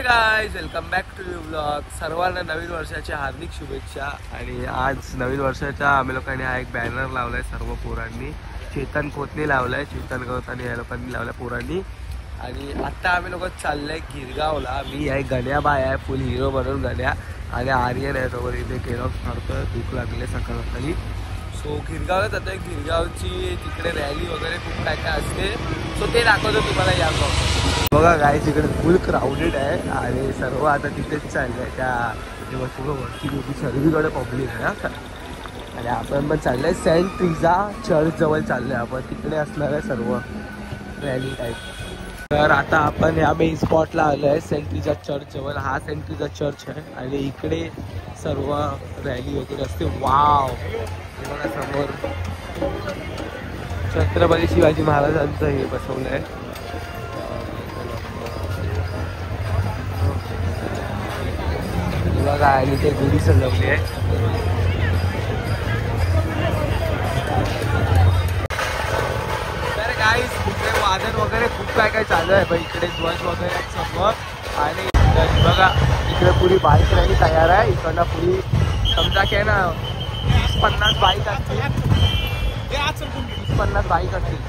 Guys, welcome back to new blog. सर्वांना नवीन वर्षाच्या हार्दिक शुभेच्छा. आणि आज नवीन वर्षाच्या आम्ही लोकांनी हा एक बॅनर लावलाय सर्व पोरांनी. चेतन खोतने लावलाय, चेतन गौतानी या लोकांनी लावलाय पोरांनी. आणि आता आम्ही लोक चाललंय गिरगावला. मी आहे गण्या बाय आहे, फुल हिरो बनवून गण्या. आणि आर्यन आहे सोबत. इथे केरॉक्स मारतोय, भूक लागले सकाळ सकाळी. सो गिरगावला जातोय. गिरगावची तिकडे रॅली वगैरे खूप काय काय असते. सो ते दाखवतो तुम्हाला या ब्लॉग. बघा गाईस, इकडे फुल क्राऊडेड आहे आणि सर्व आता तिथेच चालले आहे. त्या वरती मोठी सर्वीकडे पब्लिक आहे. आणि आपण पण चाललंय सेंट ट्रिजा चर्च जवळ चाललोय. आपण तिकडे असणार आहे सर्व रॅली टाईप. तर आता आपण या मेन स्पॉटला आलो आहे सेंट ट्रिजा चर्च जवळ. हा सेंट ट्रिजा चर्च आहे आणि इकडे सर्व रॅली वगैरे असते. वाव, हे बघा समोर छत्रपती शिवाजी महाराजांचं हे बसवलं आहे. बघा, आणि ते गुढी सजवली आहे. तर गाईस, इकडे वादन वगैरे खूप काय काय चालू आहे. पण इकडे ध्वज वगैरे आहेत सर्व. आणि बघा, इकडे पुरी बाईक रॅली तयार आहे. इकडनं पुरी समजा की आहे ना 30-50 बाईक असतील. 30-50 बाईक असतील.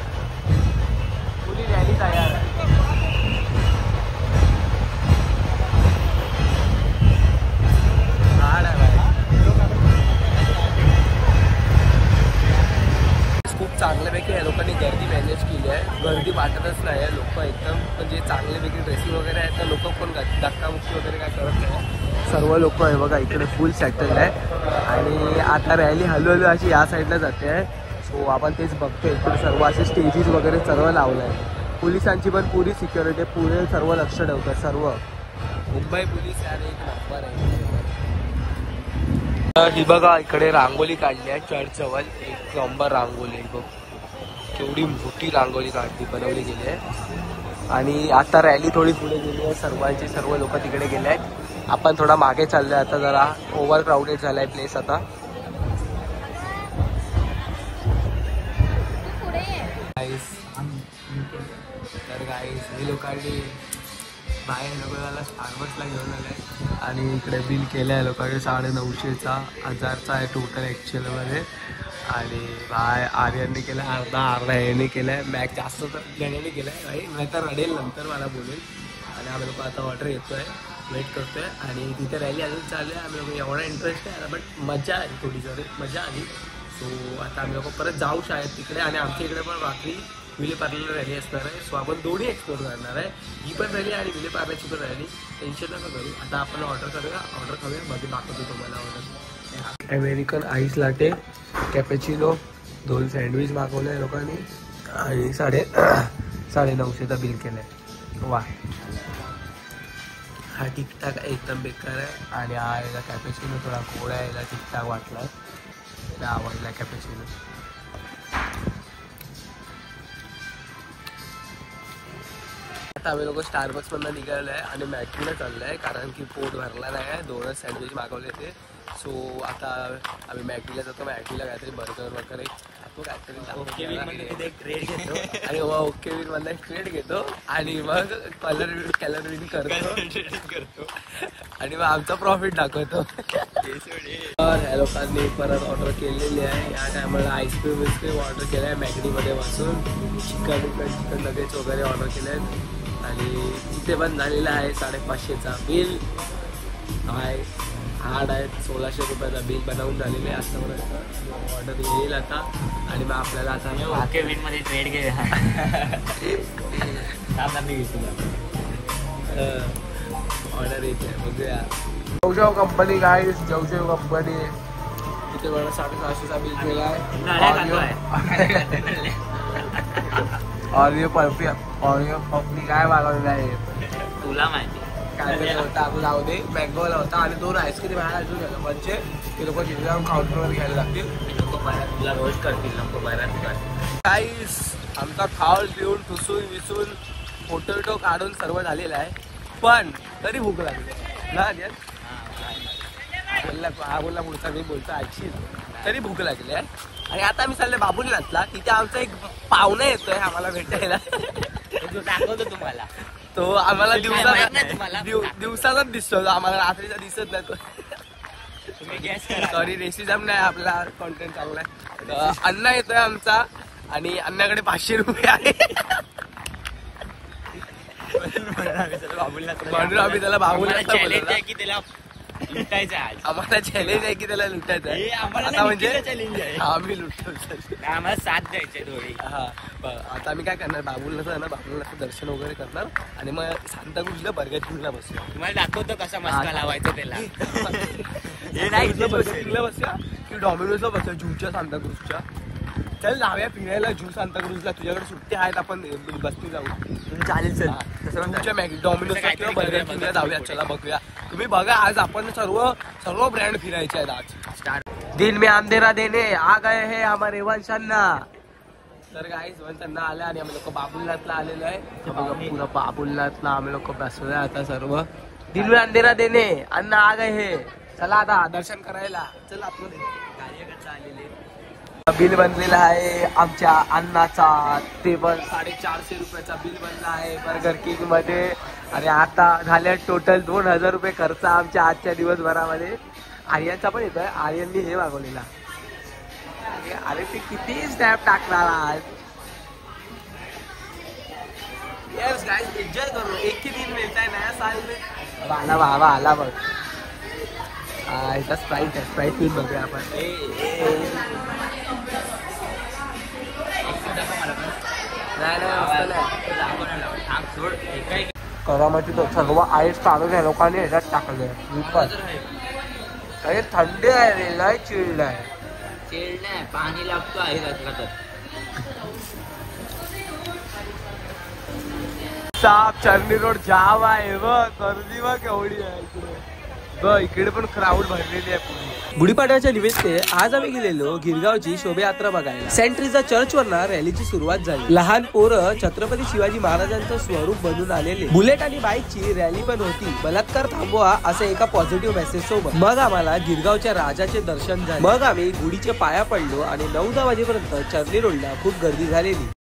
पुरी रॅली तयार आहे. खूप चांगल्यापैकी या लोकांनी गर्दी मॅनेज केली आहे. गर्दी वाटतच नाही आहे. लोक एकदम म्हणजे चांगल्यापैकी ड्रेसिंग वगैरे आहे. तर लोक पण धक्कामुक्की वगैरे काय करत नाही. सर्व लोक आहे बघा इकडे फुल सेटल आहे. आणि आता रॅली हळूहळू अशी या साईडला जाते आहे. सो आपण तेच बघतोय. इकडे सर्व असे स्टेजेस वगैरे सर्व लावलं आहे. पोलिसांची पण पुरी सिक्युरिटी, पुरे सर्व लक्ष ठेवतात. सर्व मुंबई पोलीस आणि एक नंबर आहे. ही बघा, इकडे रांगोली काढली आहे चर्च जवळ. एक नंबर रांगोली बघ, केवढी मोठी रांगोली बनवली गेली आहे. आणि आता रॅली थोडी पुढे गेली आहे. सर्व लोक तिकडे गेले आहेत. आपण थोडा मागे चाललोय. आता जरा ओव्हर क्राऊडेड झालाय प्लेस आता. तर गाईस, ही लोकांनी बाहेर लोकांना स्टारबक्सला घेऊन आले आणि इकडे बिल केलं आहे लोकांनी 950चा 1000चा आहे टोटल ॲक्च्युअलमध्ये. आणि बाय आर्यनने केलं अर्धा याने केलं आहे. मॅच जास्त तर गण्याने केलं आहे. भाई नाही तर रडेल, नंतर मला बोलेल. आणि आम्ही लोक आता ऑर्डर येतो आहे, वेट करतो आहे. आणि तिथे रॅली अजून चालू आहे. आम्ही लोक एवढा इंटरेस्ट आहे बट मजा आली, थोडी जरी मजा आली. सो आता आम्ही लोक परत जाऊ शाळेत तिकडे. आणि आमच्या इकडे पण रात्री विलेपार्ल्याला रॅली असणार आहे. सो आपण दोन्ही एक्सप्लोर करणार आहे, ही पण रॅली आणि विलेपार्ल्याची पण रॅली. टेन्शन नका करू. आता आपण ऑर्डर करूया, ऑर्डर खाऊया, मध्ये दाखवतो तुम्हाला order. American ice latte, cappuccino, 2 sandwich मागवले आहे लोकांनी. आणि 950चा बिल केलं आहे. वा, हा ठीकठाक एकदम बेकार आहे. आणि हा याला कॅपेचिनो थोडा गोड आहे, याला ठीकठाक वाटला आहे. त्याला आवडला कॅपेचिनो. आता आम्ही लोक स्टारबक्समधून निघालो आहे आणि मॅकडीला चाललो आहे. कारण की पोट भरला नाही आहे. 2च सँडविच मागवले ते. सो आता आम्ही मॅकडीला जातो. मॅकडीला काहीतरी बर्गर वगैरे खातो, काहीतरी एक ट्रेड घेतो. आणि मग ओके वीर मधला एक ट्रेड घेतो. आणि मग कॅलर विन करतो. आणि मग आमचा प्रॉफिट दाखवतो. तर ह्या लोकांनी परत ऑर्डर केलेली आहे. या टायमाला आईस्क्रीम ऑर्डर केलं आहे मॅकडीमध्ये बसून. चिकन नगेट्स वगैरे ऑर्डर केले आहेत. आणि तिथे पण झालेलं आहे 550चा बिल. काय हार्ड आहेत, 1600 रुपयाचा बिल बनवून झालेले आहे आतापर्यंत. ऑर्डर येईल आता. आणि मग आपल्याला आता ओके विनमध्ये ट्रेड घे. ऑर्डर येते, बघूया. जवशेव कंपनी गाईस, जवशेव कंपनी. तिथे मला 650चा बिल केला आहे. ऑडिओ पप्पी काय मागवलेलं आहे तुला माहिती. काय होता आपण जाऊ दे. मँगोला होता आणि 2 आईस्क्रीम आहे अजून झालं. म्हणजे ते लोक तिथे जाऊन काउंटरवर घ्यायला लागतील. नको बाहेर तुला रोज करतील, नको बाहेर. काहीच आमचा खाऊन पिऊन ठुसून विसून फोटो काढून सर्व झालेलं आहे. पण तरी भूक लागली ना. बोलला पुढचा मी बोलतो आजची. तरी भूक लागली आहे. आणि आता आम्ही चालले बाबुलनाथला. तिथे आमचा एक पाहुणा येतोय आम्हाला भेटायला. दाखवतो तुम्हाला. तो आम्हाला दिवसाचाच दिसतो आम्हाला, रात्रीचा दिसत नाही तो. तुम्ही गॅस करा. सॉरी रेसिझम नाही, आपला कॉन्टेंट चांगला आहे. अण्णा येतोय आमचा आणि अण्णाकडे 500 रुपये आहे म्हणून आम्ही त्याला बाबूला चॅलेंज आहे की त्याला लुटायचं आज. आम्हाला चॅलेंज आहे की त्याला लुटायचं आहे. हे आम्हाला आता म्हणजे चॅलेंज आहे. आम्ही लुटतो. आम्हाला साथ द्यायचे थोडी. हा आता आम्ही काय करणार, बाबूला ना बाबूला दर्शन वगैरे करणार आणि मग सांताक्रूजला बर्गर किंगला बसूया. तुम्हाला दाखवतो कसा मस्का लावायचा त्याला. हे नाही बर्गर किंगला बसूया की डॉमिनोजला बसूया, जूच्या सांताक्रूजच्या. चल जाऊया फिरायला जू सांताक्रूजला. तुझ्याकडे सुट्टी आहेत, आपण बसनी जाऊ. चालेल सर. तुमच्या डॉमिनोजला किंवा बर्गर किंगला जाऊया. चला बघूया. तुम्ही बघा आज आपण सर्व ब्रँड फिरायचे आहेत आज. स्टार्ट. दिन में अंधेरा देने आ गए हैं हमारे वंश अन्ना. तर गाईज वंश अन्ना आले आणि आम्ही लोक बाबुलनाथला आलेलो आहे. पुरा बाबुलनाथला आम्ही लोक बसलोय आता सर्व. दिन में अंधेरा देने अन्ना आ गए हैं. चला आता दर्शन करायला. चला आपलं कार्यकर्ता आलेले. बिल बनलेला आहे आमच्या अन्नाचा. टेबल 450 रुपयाचा बिल बनला आहे बर्गर किंग मध्ये. आणि आता झाले टोटल 2000 रुपये खर्च आमच्या आजच्या दिवसभरामध्ये. आर्यनचा पण येतोय. आर्यननी हे मागवलेला. अरे ते किती स्नॅप टाकणार आज. यस गाइस एंजॉय करो. एक ही दिन मिलता है नया साल में. आला बाबा आला बघ. स्प्राईट आहे. स्प्राईट पिऊन बघूया आपण. करामाची तो सर्व आईस काढून या लोकांनी ह्याच्यात टाकले. अरे थंडी आहे रे, लय चिल्ड आहे. चिल्ड नाही, पाणी लागतो आहे साप चर्नी रोड जाम आहे बघ. गर्दी बघ एवढी आहे इकडे. इकडे पण क्राऊड भरलेली आहे. गुढीपाडव्याच्या निमित्त आज आम्ही गेलेलो गिरगावची शोभायात्रा बघायला. सेंट्रीचा चर्च वरना रॅलीची सुरुवात झाली. लहान पोरं छत्रपती शिवाजी महाराजांचं स्वरूप बनून आलेले. बुलेट आणि बाईकची रॅली पण होती. बलात्कार थांबवा असं एका पॉझिटिव्ह मेसेज सोबत. मग आम्हाला गिरगावच्या राजाचे दर्शन झाले. मग आम्ही गुढीचे पाया पडलो आणि 9-10 वाजेपर्यंत चर्नी रोडला खूप गर्दी झालेली.